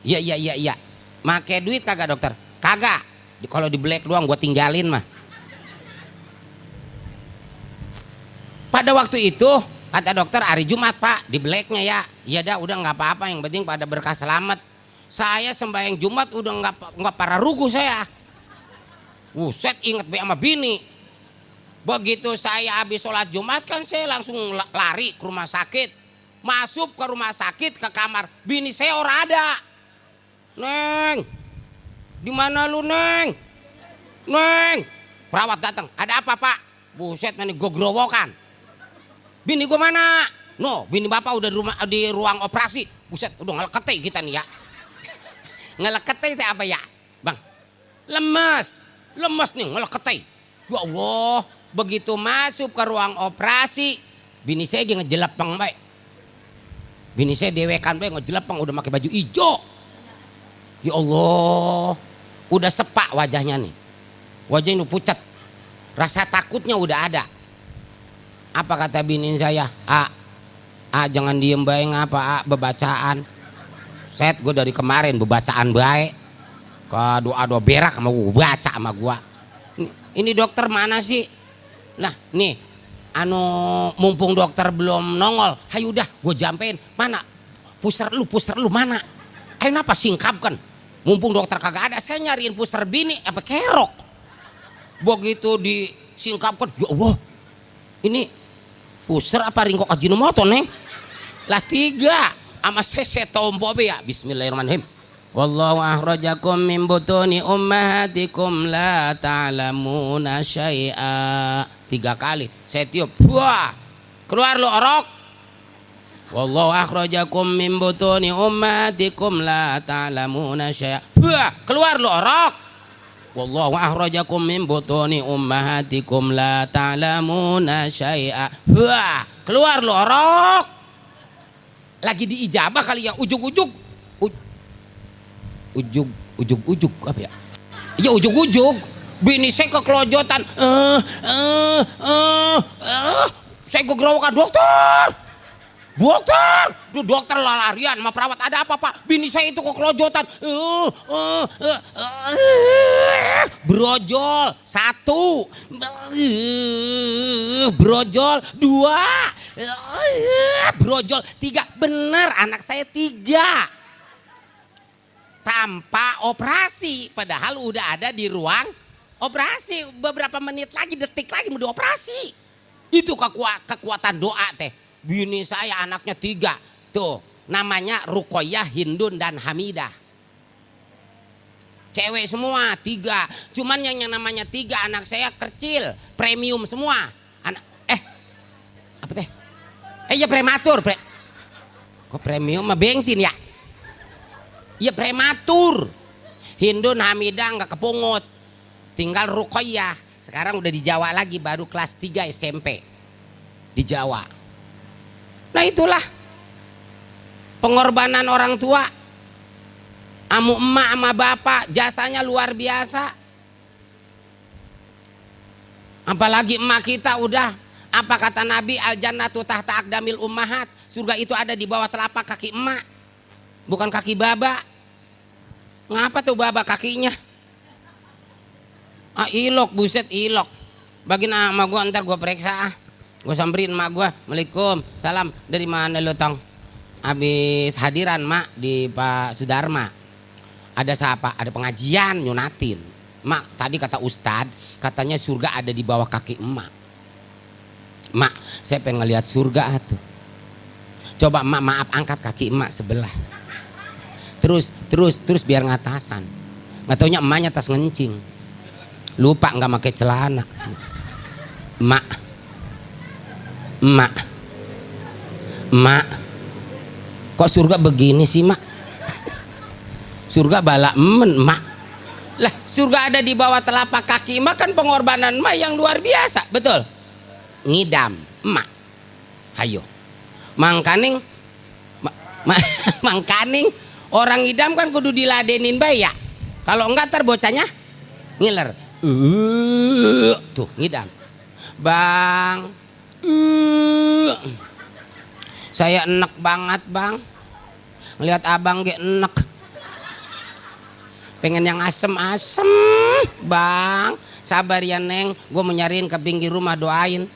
Iya. Make duit kagak dokter? Kagak. Kalau di black doang gua tinggalin mah. Pada waktu itu kata dokter hari Jumat, Pak, di blacknya ya. Iya dah, udah nggak apa-apa, yang penting pada berkah selamat. Saya sembahyang Jumat udah nggak para rugu saya. Set inget sama bini. Begitu saya habis sholat Jumat kan saya langsung lari ke rumah sakit. Masuk ke rumah sakit ke kamar, bini saya ora ada. Neng, di mana lu Neng? Neng, perawat datang. Ada apa Pak? Buset, mana gue gerowokan. Bini gue mana? No, bini bapak udah di ruang operasi. Buset, udah ngeleketeh kita nih ya. Ngeleketeh itu apa ya? Bang, lemes nih ngeleketeh. Ya Allah, begitu masuk ke ruang operasi, Bini saya lagi ngejelepeng baik. Bini saya dewekan baik ngejelepeng udah pakai baju hijau. Ya Allah, udah sepak wajahnya nih. Wajahnya udah pucat. Rasa takutnya udah ada. Apa kata bini saya? Jangan diem baik ngapa bebacaan. Set gue dari kemarin bebacaan baik. Ke doa berak sama gue baca sama gue. Ini dokter mana sih? Nah nih, mumpung dokter belum nongol, hayu dah gue jampein. Mana? Puser lu mana? Ayo napa singkapkan? Mumpung dokter kagak ada, saya nyariin puser bini apa kerok. Begitu disingkapkan, ya Allah, ini puser apa ringkok Ajinomoto neng? Lah 3 sama sese tompo ya. Bismillahirrahmanirrahim. Wallahu akhrajakum min butuni ummahatikum la ta'lamuna syai'a. 3 kali saya tiup, wah, keluar lu orok. Wallahu akhrajakum min butuni ummahatikum la ta'lamuna syai'a. Wah, keluar lu orok. Wallahu akhrajakum min butuni ummahatikum la ta'lamuna syai'a. Wah, keluar lu orok. Lagi diijabah kali ya, ujug-ujug apa ya? Ya ujug-ujug. Bini saya kekelojotan. Saya kegerowokan, dokter. Dokter larian sama perawat, ada apa Pak? Bini saya itu kekelojotan. Brojol 1. Brojol 2. Brojol 3. Bener anak saya 3. Tanpa operasi, padahal udah ada di ruang operasi. Beberapa menit lagi, detik lagi mau dioperasi. Itu kekuatan doa teh. Bini saya anaknya 3 tuh, namanya Ruqayyah, Hindun dan Hamidah. Cewek semua 3. Cuman yang namanya 3 anak saya kecil, premium semua. Apa teh? Ya prematur. Kok premium mah bensin ya? Ya prematur. Hindun Hamidah nggak kepungut. Tinggal Ruqayyah. Sekarang udah di Jawa lagi, baru kelas 3 SMP. Di Jawa. Nah itulah pengorbanan orang tua. Amu emak sama bapak jasanya luar biasa. Apalagi emak kita udah, apa kata Nabi, al jannatu tahta aqdamil ummahat. Surga itu ada di bawah telapak kaki emak. Bukan kaki baba. Ngapa tuh baba kakinya? Ilok, buset ilok. Bagiin sama gua, ntar gua periksa. Gua samperin emak gua. Assalamualaikum, salam. Dari mana lo tong? Habis hadiran mak di Pak Sudarma. Ada siapa? Ada pengajian nyunatin. Mak, tadi kata Ustadz, katanya surga ada di bawah kaki emak. Mak, saya pengen ngeliat surga tuh. Coba emak maaf angkat kaki emak sebelah. Terus biar ngatasan. Nggak taunya emaknya tas ngencing. Lupa nggak pakai celana. Emak. Kok surga begini sih mak? Surga bala emak. Lah surga ada di bawah telapak kaki emak, kan pengorbanan emak yang luar biasa, betul? Ngidam emak. Hayo. Mangkaning orang ngidam kan kudu diladenin bae ya. Kalau enggak ntar bocahnya ngiler. Tuh ngidam. Bang. Saya enek banget bang. Ngeliat abang ge enek. Pengen yang asem-asem bang. Sabar ya neng, gue mau nyariin ke pinggir rumah, doain.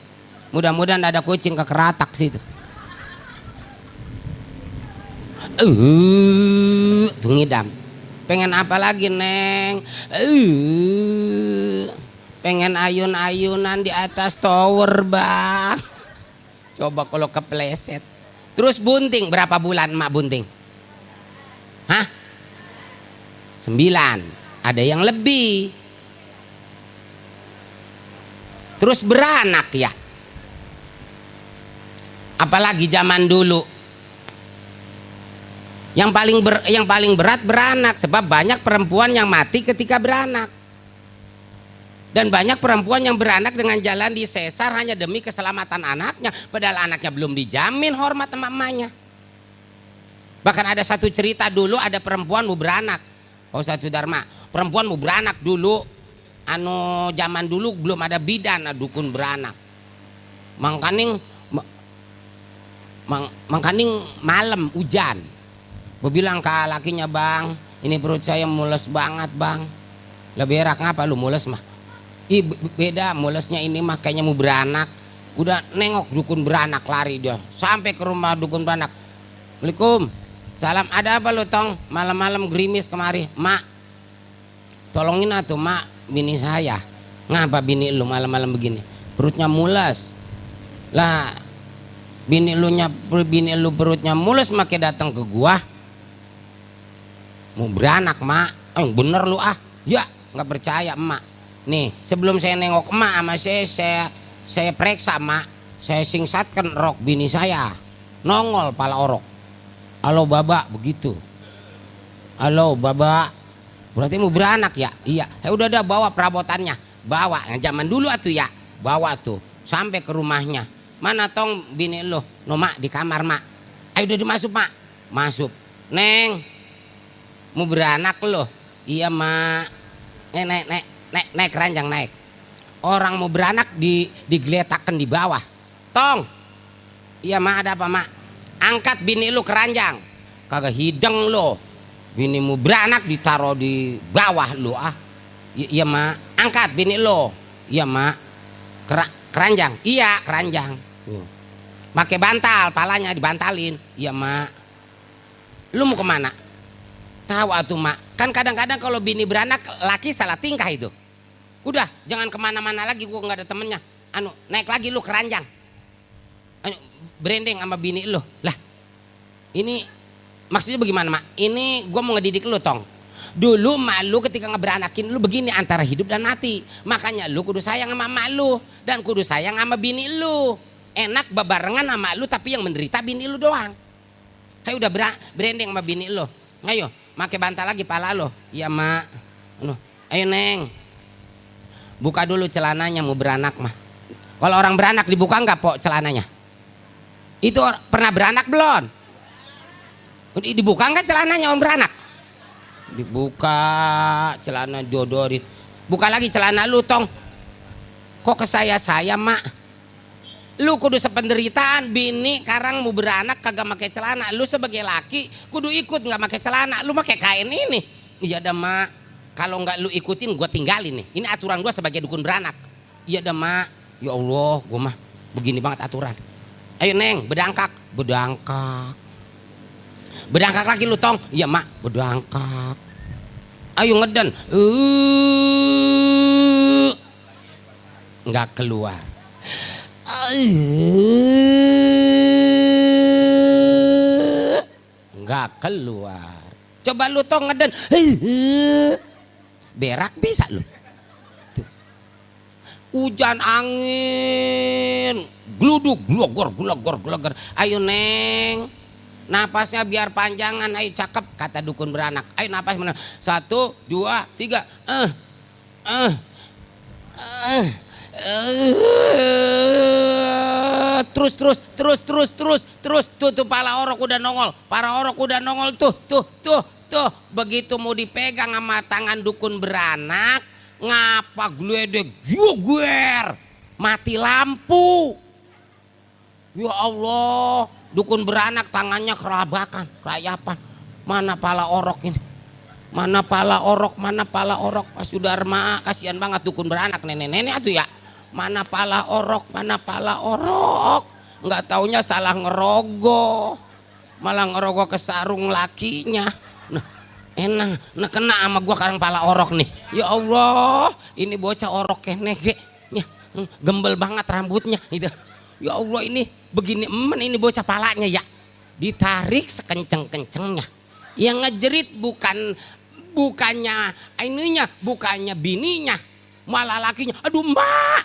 Mudah-mudahan ada kucing kekeratak situ. Tuh ngidam. Pengen apa lagi neng? Pengen ayun-ayunan di atas tower bang. Coba kalau kepleset. Terus bunting, berapa bulan emak bunting? Hah? 9. Ada yang lebih. Terus beranak ya. Apalagi zaman dulu. Yang paling berat beranak, sebab banyak perempuan yang mati ketika beranak. Dan banyak perempuan yang beranak dengan jalan disesar hanya demi keselamatan anaknya. Padahal anaknya belum dijamin hormat sama emaknya. Bahkan ada satu cerita dulu ada perempuan mau beranak. Pak Ustadz Sudarma, perempuan mau beranak dulu. Zaman dulu belum ada bidan, dukun beranak. Mangkaning malam hujan. Gue bilang ke lakinya, bang, ini perut saya mules banget bang. Lebih erak ngapa lu mules mah? Beda mulesnya ini mah kayaknya mau beranak. Udah nengok dukun beranak lari dia sampai ke rumah dukun beranak. Assalamualaikum, salam, ada apa lo tong malam-malam gerimis kemari? Mak, tolongin atuh mak, bini saya. Ngapa bini lu malam-malam begini? Perutnya mules. Lah bini lu perutnya mules make datang ke gua. Mau beranak mak. Bener lu ah. Ya nggak percaya emak. Nih sebelum saya nengok emak sama saya periksa emak. Saya singsatkan rok bini saya. Nongol pala orok. Halo baba, begitu. Halo baba. Berarti mau beranak ya? Iya. Udah bawa perabotannya. Bawa. Nah, zaman dulu atuh ya. Bawa tuh sampai ke rumahnya. Mana tong bini lo? No mak di kamar mak. Ayo udah dimasuk mak. Masuk. Neng, mau beranak lo? Iya mak. Naik keranjang naik. Orang mau beranak digeletakkan di bawah. Tong. Iya mak, ada apa mak? Angkat bini lu keranjang. Kagak hideng lo. Bini mau beranak ditaruh di bawah lu ah. Iya mak. Angkat bini lo. Iya mak. Keranjang. Iya keranjang. Pakai bantal, palanya dibantalin. Iya mak. Lu mau kemana? Tahu atuh mak. Kan kadang-kadang kalau bini beranak laki salah tingkah itu. Udah jangan kemana-mana lagi, gua nggak ada temennya. Naik lagi lu keranjang. Branding sama bini lu. Lah ini maksudnya bagaimana mak? Ini gua mau ngedidik lu tong. Dulu mak lu ketika ngeberanakin lu begini antara hidup dan mati. Makanya lu kudu sayang sama mak lu dan kudu sayang sama bini lu. Enak bebarengan sama lu tapi yang menderita bini lu doang. Hai udah branding sama bini lu. Ayo pakai bantal lagi pala lo. Iya mak. Ayo neng. Buka dulu celananya mau beranak mah. Kalau orang beranak dibuka nggak po celananya? Itu pernah beranak belum? Dibuka nggak celananya orang beranak? Dibuka celana diodorin. Buka lagi celana lu tong. Kok ke saya mak? Lu kudu sependeritaan bini karang mau beranak kagak pakai celana. Lu sebagai laki kudu ikut nggak pakai celana. Lu pakai kain ini. Iya dah mak. Kalau nggak lu ikutin gue tinggalin nih. Ini aturan gue sebagai dukun beranak. Iya dah mak. Ya Allah gue mah begini banget aturan. Ayo neng bedangkak. Bedangkak lagi lu tong. Iya mak bedangkak. Ayo ngeden. Nggak keluar. Nggak keluar. Coba lu tong ngeden. Berak bisa lu. Tuh. Hujan angin, gluduk, glogor. Ayo neng, napasnya biar panjangan, ayo cakep kata dukun beranak. Ayo napas mana? 1, 2, 3. Terus tuh pala orok udah nongol. Para orok udah nongol tuh. Begitu mau dipegang sama tangan dukun beranak, ngapa gledek juguer, mati lampu. Ya Allah, dukun beranak tangannya kerabakan, kerayapan. Mana pala orok ini? Mana pala orok? Pak Sudarma, kasihan banget dukun beranak nenek-nenek atuh ya. Mana pala orok? Nggak taunya salah ngerogoh, malah ngerogoh ke sarung lakinya. Nah kena sama gua karang pala orok nih. Ya Allah, ini bocah orok kenege, gembel banget rambutnya itu. Ya Allah ini begini ini bocah palanya ya. Ditarik sekenceng-kencengnya. Yang ngejerit bukannya ininya, bukannya bininya, malah lakinya. Aduh mak.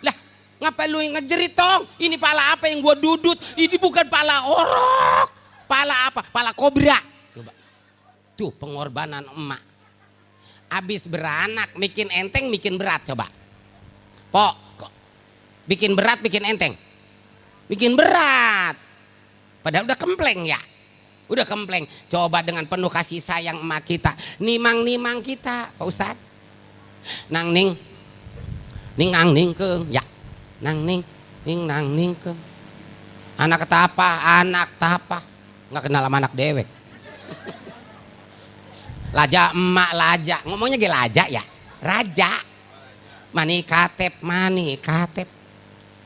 Lah ngapain lu yang ngejerit tong? Ini pala apa yang gua dudut? Ini bukan pala orok. Pala apa? Pala kobra. Coba. Tuh pengorbanan emak. Abis beranak bikin enteng bikin berat coba. Pok, bikin berat bikin enteng. Bikin berat. Padahal udah kempleng ya. Udah kempleng. Coba dengan penuh kasih sayang emak kita, nimang-nimang kita, Pak Ustadz. Nang ning ang ning keung ya. Nang ning nang ning keung. Anak tapa, nggak kenal sama anak dewek. Laja emak laja, ngomongnya ge laja ya, raja. Mani katep.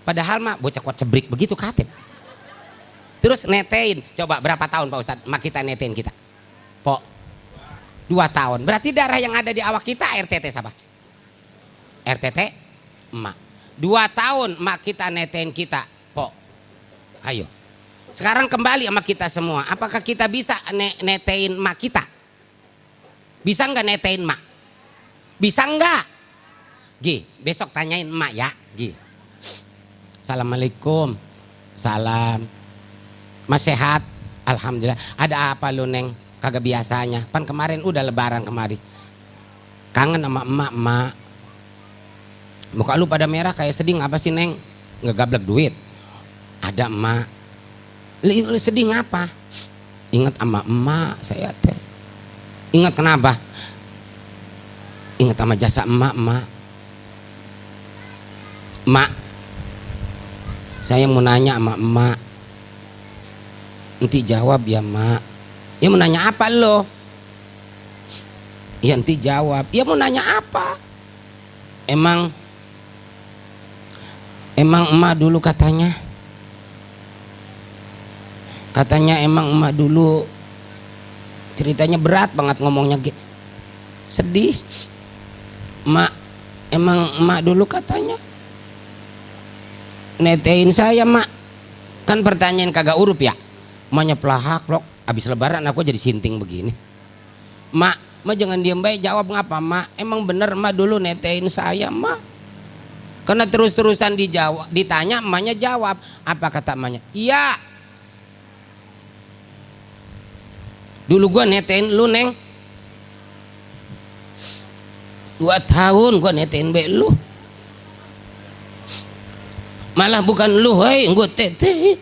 Padahal mah bocah kuat cebrik begitu katep. Terus netein, coba berapa tahun Pak Ustadz emak kita netein kita? Pok, 2 tahun. Berarti darah yang ada di awak kita RTT siapa? RTT emak. 2 tahun emak kita netein kita, Pok. Ayo. Sekarang kembali sama kita semua. Apakah kita bisa netein emak kita? Bisa nggak netein emak? Bisa nggak? Gi, besok tanyain emak ya. Gi. Assalamualaikum. Salam. Mas sehat? Alhamdulillah. Ada apa lu Neng? Kagak biasanya. Pan kemarin udah lebaran kemari. Kangen sama emak. Muka lu pada merah kayak sedih apa sih Neng? Ngegablek duit. Ada emak. Lu sedih ngapa? Ingat sama emak saya teh. Ingat kenapa? Ingat sama jasa emak. Emak, saya mau nanya sama emak. Enti jawab ya emak. Ya mau nanya apa lo? Ya enti jawab. Ya mau nanya apa? Emang emak dulu katanya emang emak dulu ceritanya berat banget ngomongnya, sedih. Emang emak dulu katanya netein saya mak. Kan pertanyaan kagak urup ya. Emaknya pelahak lok. Abis lebaran aku jadi sinting begini. Mak jangan diem baik, jawab ngapa mak? Emang bener emak dulu netein saya mak. Karena terus-terusan ditanya emaknya jawab. Apa kata emaknya? Iya. Dulu gua netein lu Neng 2 tahun gua netein be lu. Malah bukan lu hei gua tete.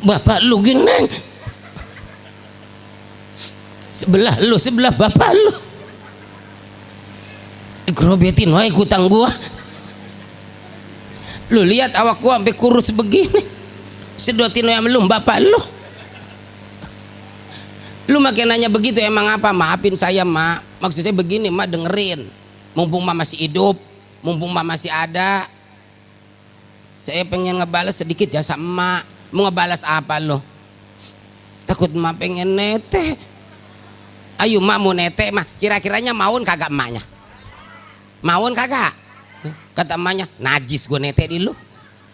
Bapak lu gini Neng. Sebelah bapak lu. Grobetin wae kutang gua. Lu lihat awak gua sampai kurus begini. Sedotin wae belum bapak lu. Lu makin nanya begitu emang apa? Maafin saya mak. Maksudnya begini mak, dengerin. Mumpung mak masih hidup, mumpung mak masih ada, saya pengen ngebales sedikit jasa emak. Mau ngebalas apa lo? Takut emak pengen nete. Ayo mak mau nete mah. Kira-kiranya maun kagak emaknya? Maun kagak? Kata emaknya najis gue nete di lu.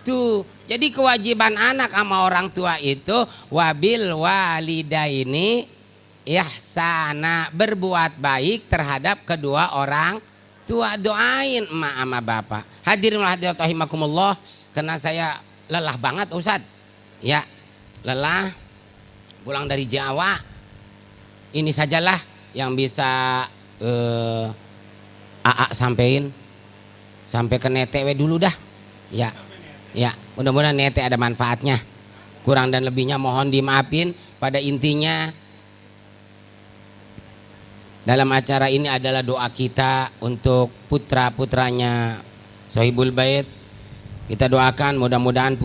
Tuh. Jadi kewajiban anak sama orang tua itu wabil walidaini ihsana, berbuat baik terhadap kedua orang tua. Doain emak sama bapak. Hadirin hadirat rahimakumullah, karena saya lelah banget Ustadz. Ya, lelah pulang dari Jawa. Ini sajalah yang bisa AA sampein. Sampai ke NTW dulu dah. Ya. Ya, mudah-mudahan nete ada manfaatnya. Kurang dan lebihnya mohon dimaafin. Pada intinya dalam acara ini adalah doa kita untuk putra-putranya Sohibul Bait. Kita doakan mudah-mudahan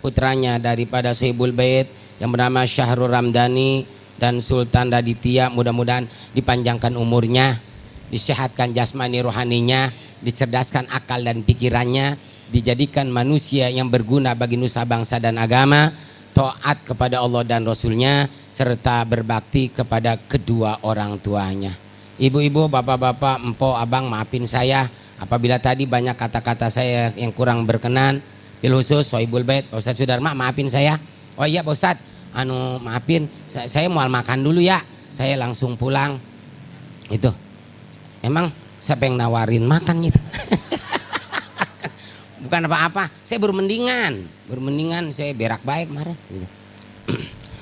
putranya daripada Sohibul Bait yang bernama Syahrul Ramdhani dan Sultan Raditya, mudah-mudahan dipanjangkan umurnya, disehatkan jasmani rohaninya, dicerdaskan akal dan pikirannya, dijadikan manusia yang berguna bagi nusa bangsa dan agama, taat kepada Allah dan Rasulnya, serta berbakti kepada kedua orang tuanya. Ibu-ibu, bapak-bapak, empok, abang, maafin saya apabila tadi banyak kata-kata saya yang kurang berkenan. Bil khusus Sohibul Bait, Pak Ustadz Sudarma, maafin saya. Oh iya Pak Ustadz, maafin, saya mau makan dulu ya, saya langsung pulang. Itu emang siapa yang nawarin makan gitu? Bukan apa-apa, saya bermendingan saya berak baik kemarin gitu.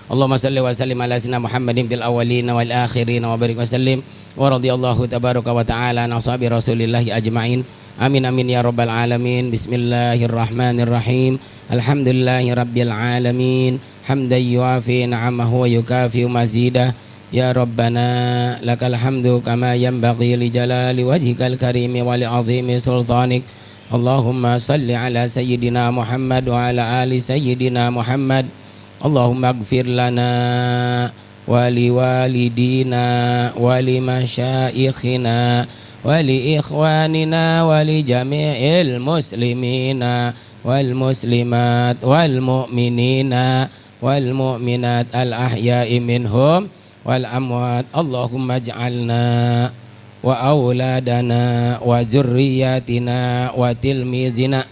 Allahumma salli wa sallim ala sayyidina Muhammadin fil awwalin wal akhirin wa barik wa sallim wa radhiyallahu tabaraka wa ta'ala an ashabi Rasulillahi ajma'in. Amin amin ya rabbal alamin. Bismillahirrahmanirrahim. Alhamdulillahi rabbil alamin. Hamdan yuafi ni'amahu wa yukafi mazidah. Ya Rabbana lakal hamdu kama yanbaghi li jalali wajhikal karimi wa li azimi sultanik. Allahumma salli ala sayyidina Muhammad wa ala ali sayyidina Muhammad. Allahumma ighfir lana wa li walidina wa li masyaikhina wa li ikhwanina wa li jami'il muslimina wal muslimat wal mu'minina wal mu'minat al ahya'i minhum wal amwat. Allahumma ij'alna wa auladana wa zurriyatina wa tilmizina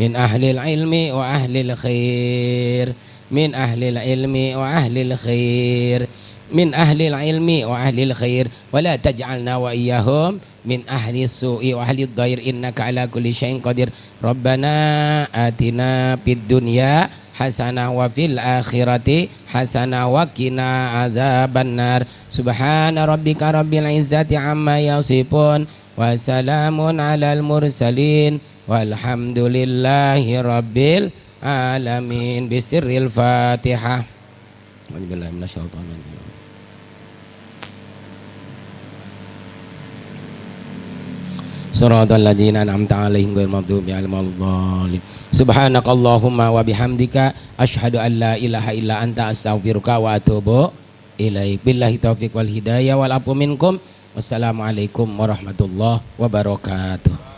min ahlil ilmi wa ahlil khair, min ahlil ilmi wa ahlil khair, min ahlil ilmi wa ahlil khair, wa la taj'alna wa iyyahum min ahli su'i wa ahli dhair, innaka ala kulli syai'in qadir. Rabbana atina fid dunya hasanah wa fil akhirati hasanah wa qina azabannar. Subhana rabbika rabbil izzati amma yasifun wa salamun alal mursalin walhamdulillahi rabbil alamin. Bisirril Fatihah. Bismillahirrahmanirrahim. Shiratal ladzina an'amta 'alaihim ghairil maghdubi 'alaihim waladdallin. Subhanakallahumma wa bihamdika asyhadu an la ilaha illa anta astaghfiruka wa atubu ilaik. Billahi taufiq wal hidayah wal afu minkum. Wassalamualaikum warahmatullahi wabarakatuh.